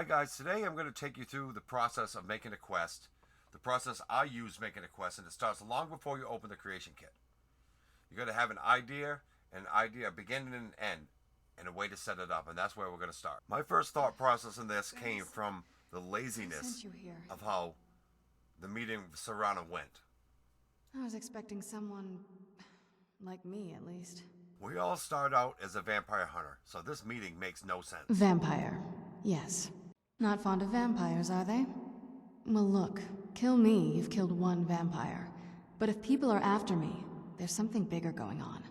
Hi guys, today I'm going to take you through the process of making a quest, the process I use making a quest, and it starts long before you open the creation kit. You're going to have an idea, a beginning and an end, and a way to set it up, and that's where we're going to start. My first thought process in this came from the laziness of how the meeting with Serana went. I was expecting someone like me, at least. We all start out as a vampire hunter, so this meeting makes no sense. Vampire, yes. Not fond of vampires, are they? Well, look, kill me, you've killed one vampire. But if people are after me, there's something bigger going on.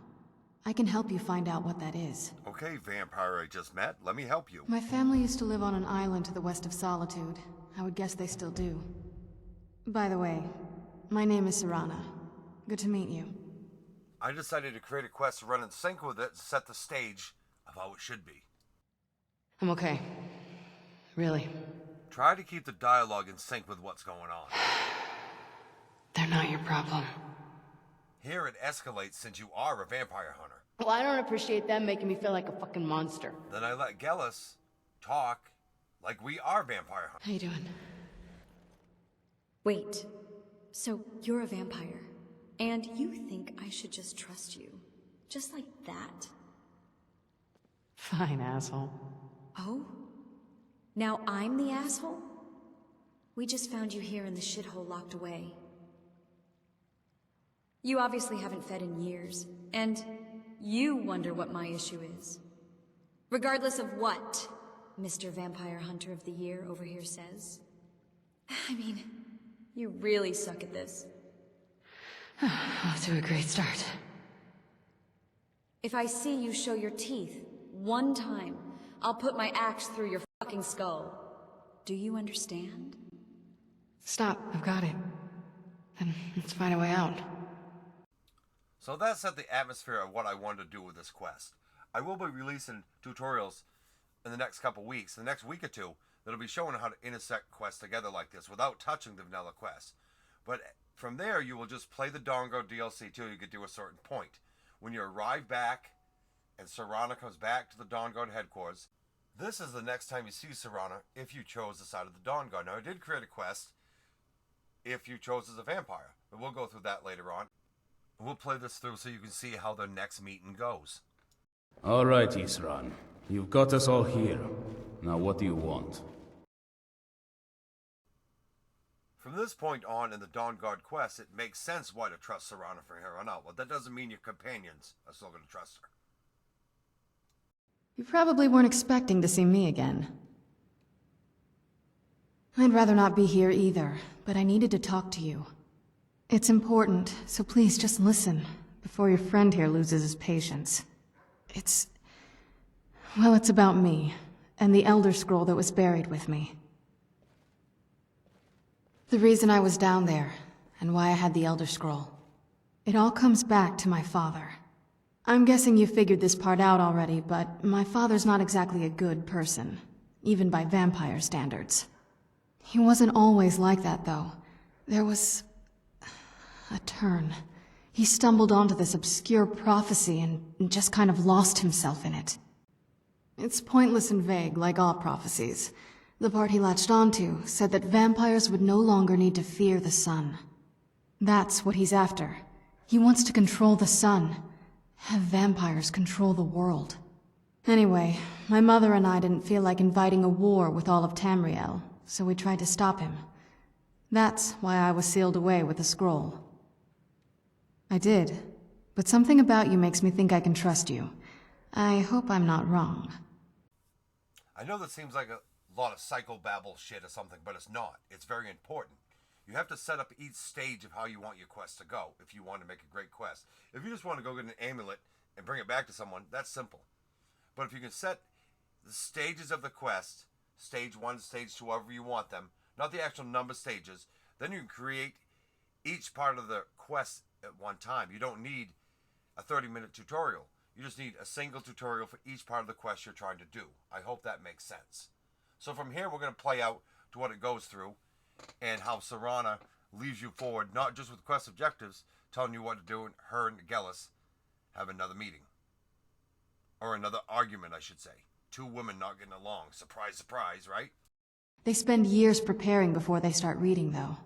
I can help you find out what that is. Okay, vampire I just met, let me help you. My family used to live on an island to the west of Solitude. I would guess they still do. By the way, my name is Serana. Good to meet you. I decided to create a quest to run in sync with it to set the stage of how it should be. I'm okay. Really. Try to keep the dialogue in sync with what's going on. They're not your problem. Here it escalates since you are a vampire hunter. Well, I don't appreciate them making me feel like a fucking monster. Then I let Gellis talk like we are vampire hunters. How you doing? Wait, so you're a vampire, and you think I should just trust you? Just like that? Fine, asshole. Oh? Now I'm the asshole? We just found you here in the shithole locked away. You obviously haven't fed in years, and you wonder what my issue is. Regardless of what Mr. Vampire Hunter of the Year over here says. I mean, you really suck at this. Off to a great start. If I see you show your teeth one time, I'll put my axe through your fucking skull. Do you understand? Stop, I've got it. And let's find a way out. So that set the atmosphere of what I wanted to do with this quest. I will be releasing tutorials in the next couple weeks, the next week or two, that'll be showing how to intersect quests together like this without touching the vanilla quest. But from there, you will just play the Dongo DLC till you get to a certain point. When you arrive back and Serana comes back to the Dawn Guard headquarters, this is the next time you see Serana if you chose the side of the Dawn Guard. Now, I did create a quest if you chose as a vampire, but we'll go through that later on. We'll play this through so you can see how the next meeting goes. All right, Isran. You've got us all here. Now what do you want? From this point on in the Dawn Guard quest, it makes sense why to trust Serana from here on out. But that doesn't mean your companions are still going to trust her. You probably weren't expecting to see me again. I'd rather not be here either, but I needed to talk to you. It's important, so please just listen, before your friend here loses his patience. Well, it's about me, and the Elder Scroll that was buried with me. The reason I was down there, and why I had the Elder Scroll. It all comes back to my father. I'm guessing you figured this part out already, but my father's not exactly a good person, even by vampire standards. He wasn't always like that, though. There was a turn. He stumbled onto this obscure prophecy and just kind of lost himself in it. It's pointless and vague, like all prophecies. The part he latched onto said that vampires would no longer need to fear the sun. That's what he's after. He wants to control the sun. Have vampires control the world. Anyway, my mother and I didn't feel like inviting a war with all of Tamriel, so we tried to stop him. That's why I was sealed away with the scroll. I did, but something about you makes me think I can trust you. I hope I'm not wrong. I know that seems like a lot of psychobabble shit or something, but it's not. It's very important. You have to set up each stage of how you want your quest to go if you want to make a great quest. If you just want to go get an amulet and bring it back to someone, that's simple. But if you can set the stages of the quest, stage 1, stage 2, however you want them, not the actual number stages, then you can create each part of the quest at one time. You don't need a 30-minute tutorial. You just need a single tutorial for each part of the quest you're trying to do. I hope that makes sense. So from here, we're going to play out to what it goes through and how Serana leads you forward, not just with quest objectives, telling you what to do, and her and Gellis have another meeting. Or another argument, I should say. Two women not getting along. Surprise, surprise, right? They spend years preparing before they start reading, though.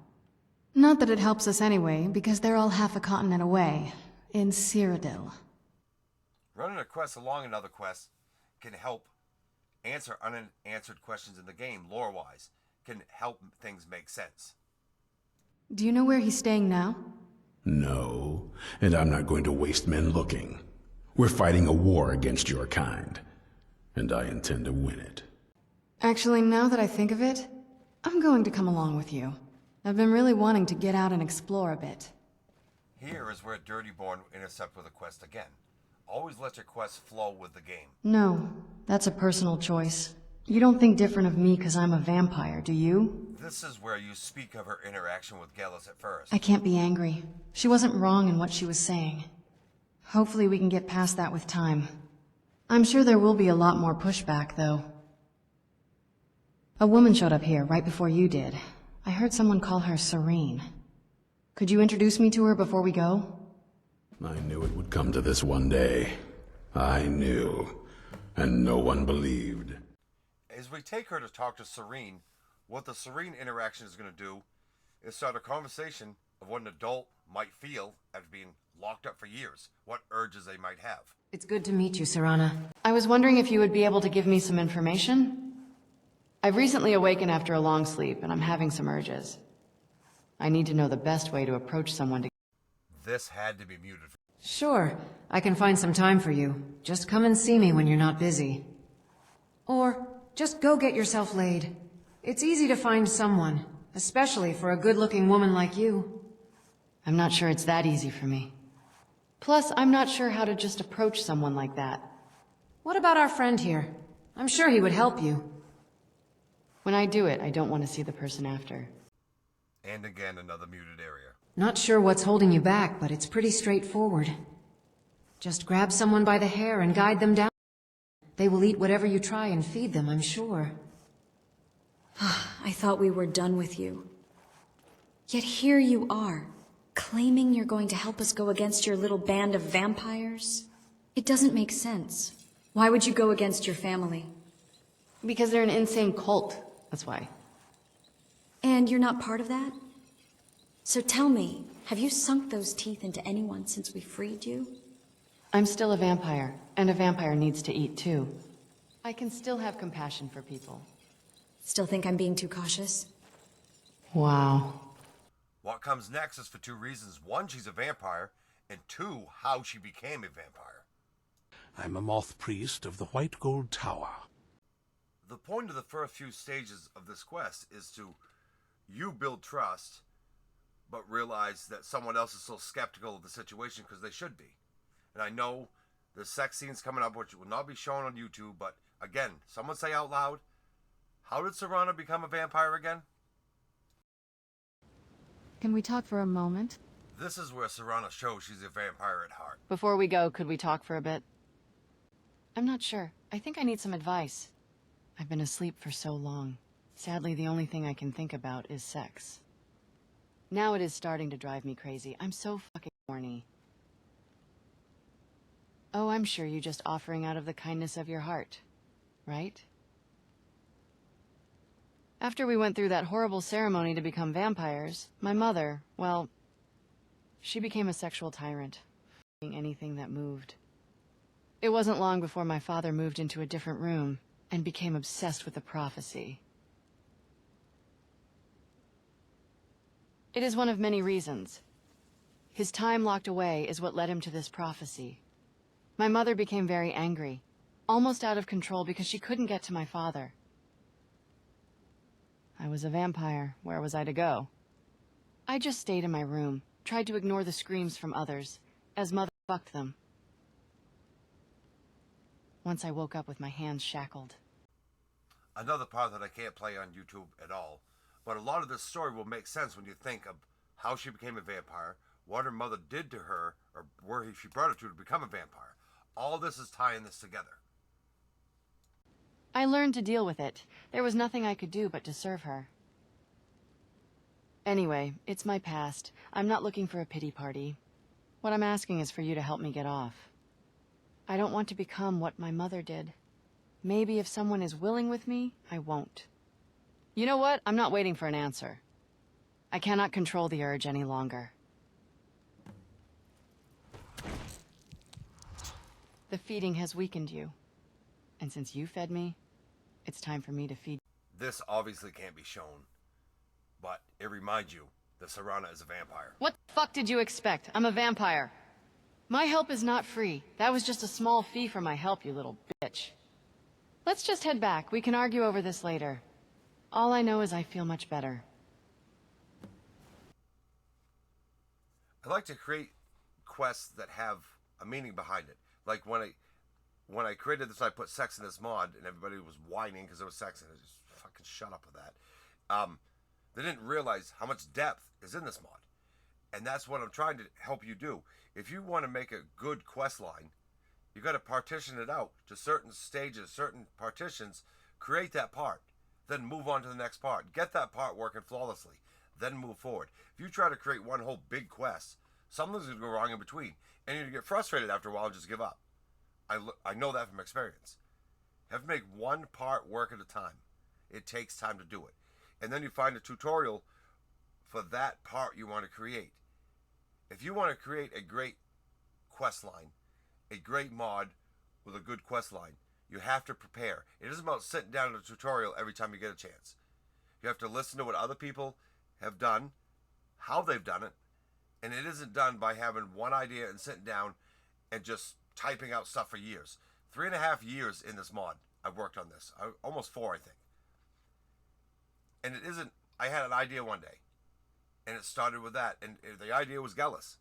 Not that it helps us anyway, because they're all half a continent away, in Cyrodiil. Running a quest along another quest can help answer unanswered questions in the game, lore-wise. Can help things make sense. Do you know where he's staying now? No, and I'm not going to waste men looking. We're fighting a war against your kind, and I intend to win it. Actually, now that I think of it, I'm going to come along with you. I've been really wanting to get out and explore a bit. Here is where Dirtyborn will intercept with a quest again. Always let your quests flow with the game. No, that's a personal choice. You don't think different of me because I'm a vampire, do you? This is where you speak of her interaction with Gallus at first. I can't be angry. She wasn't wrong in what she was saying. Hopefully we can get past that with time. I'm sure there will be a lot more pushback, though. A woman showed up here right before you did. I heard someone call her Serene. Could you introduce me to her before we go? I knew it would come to this one day. I knew. And no one believed. As we take her to talk to Serene, what the Serene interaction is going to do is start a conversation of what an adult might feel after being locked up for years, what urges they might have. It's good to meet you, Serana. I was wondering if you would be able to give me some information? I've recently awakened after a long sleep, and I'm having some urges. I need to know the best way to approach someone to... This had to be muted. Sure, I can find some time for you. Just come and see me when you're not busy. Or, just go get yourself laid. It's easy to find someone, especially for a good-looking woman like you. I'm not sure it's that easy for me. Plus, I'm not sure how to just approach someone like that. What about our friend here? I'm sure he would help you. When I do it, I don't want to see the person after. And again, another muted area. Not sure what's holding you back, but it's pretty straightforward. Just grab someone by the hair and guide them down. They will eat whatever you try and feed them, I'm sure. I thought we were done with you. Yet here you are, claiming you're going to help us go against your little band of vampires? It doesn't make sense. Why would you go against your family? Because they're an insane cult, that's why. And you're not part of that? So tell me, have you sunk those teeth into anyone since we freed you? I'm still a vampire, and a vampire needs to eat too. I can still have compassion for people. Still think I'm being too cautious? Wow. What comes next is for two reasons. One, she's a vampire, and two, how she became a vampire. I'm a moth priest of the White Gold Tower. The point of the first few stages of this quest is to you build trust, but realize that someone else is so skeptical of the situation because they should be. And I know the sex scenes coming up, which will not be shown on YouTube, but again, someone say out loud, how did Serana become a vampire again? Can we talk for a moment? This is where Serana shows she's a vampire at heart. Before we go, could we talk for a bit? I'm not sure. I think I need some advice. I've been asleep for so long. Sadly, the only thing I can think about is sex. Now it is starting to drive me crazy. I'm so fucking horny. Oh, I'm sure you're just offering out of the kindness of your heart, right? After we went through that horrible ceremony to become vampires, my mother, well, she became a sexual tyrant, f***ing anything that moved. It wasn't long before my father moved into a different room and became obsessed with the prophecy. It is one of many reasons. His time locked away is what led him to this prophecy. My mother became very angry, almost out of control because she couldn't get to my father. I was a vampire. Where was I to go? I just stayed in my room, tried to ignore the screams from others, as mother fucked them. Once I woke up with my hands shackled. Another part that I can't play on YouTube at all, but a lot of this story will make sense when you think of how she became a vampire, what her mother did to her, or where she brought her to become a vampire. All this is tying this together. I learned to deal with it. There was nothing I could do but to serve her. Anyway, it's my past. I'm not looking for a pity party. What I'm asking is for you to help me get off. I don't want to become what my mother did. Maybe if someone is willing with me, I won't. You know what? I'm not waiting for an answer. I cannot control the urge any longer. The feeding has weakened you. And since you fed me, it's time for me to feed. This obviously can't be shown, but it reminds you that Serana is a vampire. What the fuck did you expect? I'm a vampire. My help is not free. That was just a small fee for my help, you little bitch. Let's just head back. We can argue over this later. All I know is I feel much better. I like to create quests that have a meaning behind it. Like when I created this, I put sex in this mod, and everybody was whining because there was sex in it. Just fucking shut up with that. They didn't realize how much depth is in this mod. And that's what I'm trying to help you do. If you want to make a good quest line, you got to partition it out to certain stages, certain partitions, create that part, then move on to the next part. Get that part working flawlessly, then move forward. If you try to create one whole big quest, something's going to go wrong in between, and you're going to get frustrated after a while and just give up. I know that from experience. You have to make one part work at a time. It takes time to do it. And then you find a tutorial for that part you want to create. If you want to create a great quest line, a great mod with a good quest line, you have to prepare. It isn't about sitting down in a tutorial every time you get a chance. You have to listen to what other people have done, how they've done it, and it isn't done by having one idea and sitting down and just typing out stuff for years. 3.5 years in this mod, I've worked on this. Almost 4, I think. And it isn't, I had an idea one day, and it started with that, and the idea was Gellis.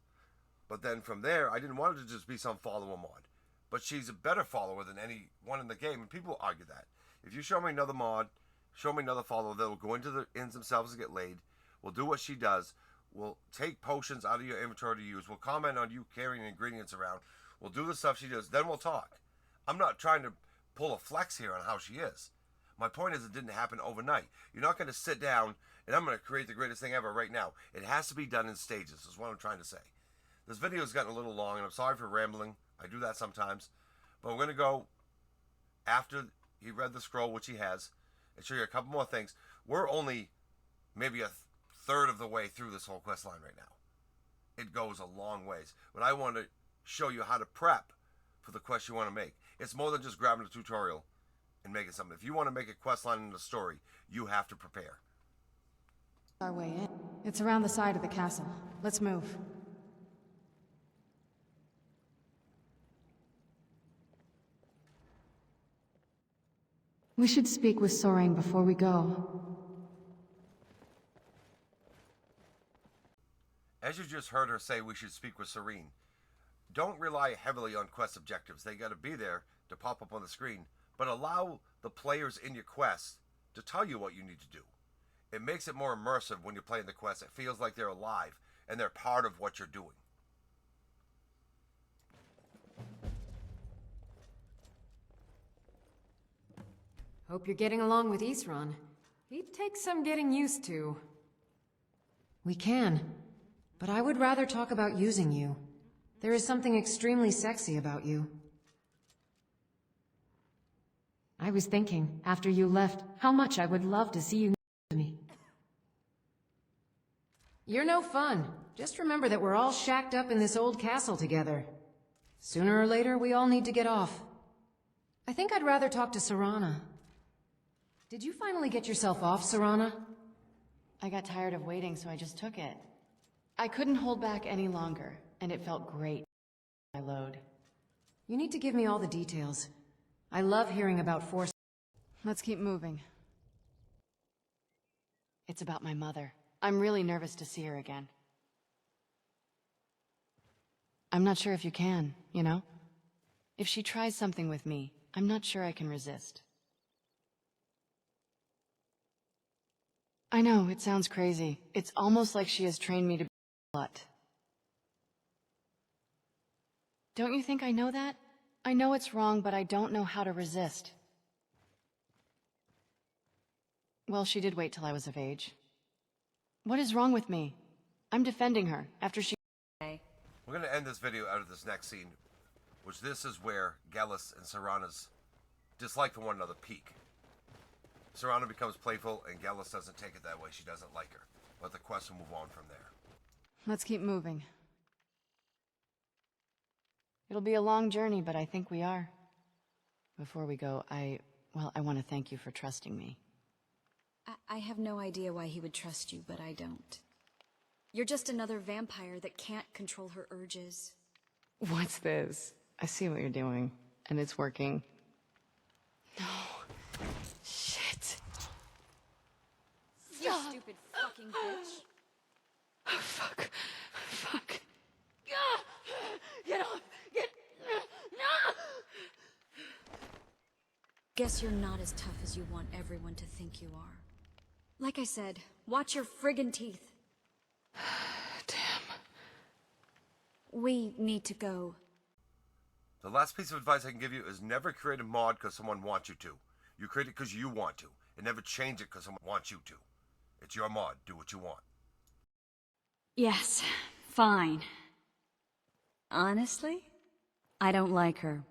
But then from there, I didn't want it to just be some follower mod. But she's a better follower than anyone in the game, and people argue that. If you show me another mod, show me another follower that will go into the inns themselves and get laid, will do what she does, will take potions out of your inventory to use, will comment on you carrying ingredients around, will do the stuff she does, then we'll talk. I'm not trying to pull a flex here on how she is. My point is it didn't happen overnight. You're not going to sit down and I'm going to create the greatest thing ever right now. It has to be done in stages, is what I'm trying to say. This video has gotten a little long, and I'm sorry for rambling. I do that sometimes. But we're going to go, after he read the scroll, which he has, and show you a couple more things. We're only maybe a third of the way through this whole quest line right now. It goes a long ways. But I want to show you how to prep for the quest you want to make. It's more than just grabbing a tutorial and making something. If you want to make a quest line in the story, you have to prepare. Our way in. It's around the side of the castle. Let's move. We should speak with Soren before we go. As you just heard her say, we should speak with Serene. Don't rely heavily on quest objectives. They got to be there to pop up on the screen. But allow the players in your quest to tell you what you need to do. It makes it more immersive when you're playing the quest. It feels like they're alive and they're part of what you're doing. Hope you're getting along with Isran. He'd take some getting used to. We can, but I would rather talk about using you. There is something extremely sexy about you. I was thinking, after you left, how much I would love to see you to me. You're no fun. Just remember that we're all shacked up in this old castle together. Sooner or later, we all need to get off. I think I'd rather talk to Serana. Did you finally get yourself off, Serana? I got tired of waiting, so I just took it. I couldn't hold back any longer, and it felt great. My load. You need to give me all the details. I love hearing about force. Let's keep moving. It's about my mother. I'm really nervous to see her again. I'm not sure if you can, you know? If she tries something with me, I'm not sure I can resist. I know, it sounds crazy. It's almost like she has trained me to be a slut. Don't you think I know that? I know it's wrong, but I don't know how to resist. Well, she did wait till I was of age. What is wrong with me? I'm defending her, after she... We're going to end this video out of this next scene, which this is where Gellis and Serana's dislike for one another peak. Serrano becomes playful, and Gallus doesn't take it that way. She doesn't like her. But the quest will move on from there. Let's keep moving. It'll be a long journey, but I think we are. Before we go, I want to thank you for trusting me. I have no idea why he would trust you, but I don't. You're just another vampire that can't control her urges. What's this? I see what you're doing, and it's working. No. Shit. You stupid fucking bitch. Oh, fuck. Fuck. Get off! No! Guess you're not as tough as you want everyone to think you are. Like I said, watch your friggin' teeth. Damn. We need to go. The last piece of advice I can give you is never create a mod because someone wants you to. You create it because you want to. And never change it because someone wants you to. It's your mod. Do what you want. Yes, fine. Honestly, I don't like her.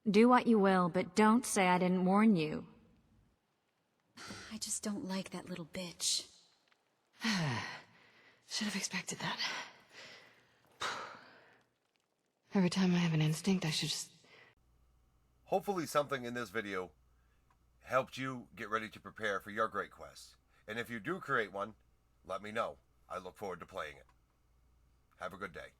Do what you will, but don't say I didn't warn you. I just don't like that little bitch. Should have expected that. Every time I have an instinct, I should just... Hopefully something in this video helped you get ready to prepare for your great quest. And if you do create one, let me know. I look forward to playing it. Have a good day.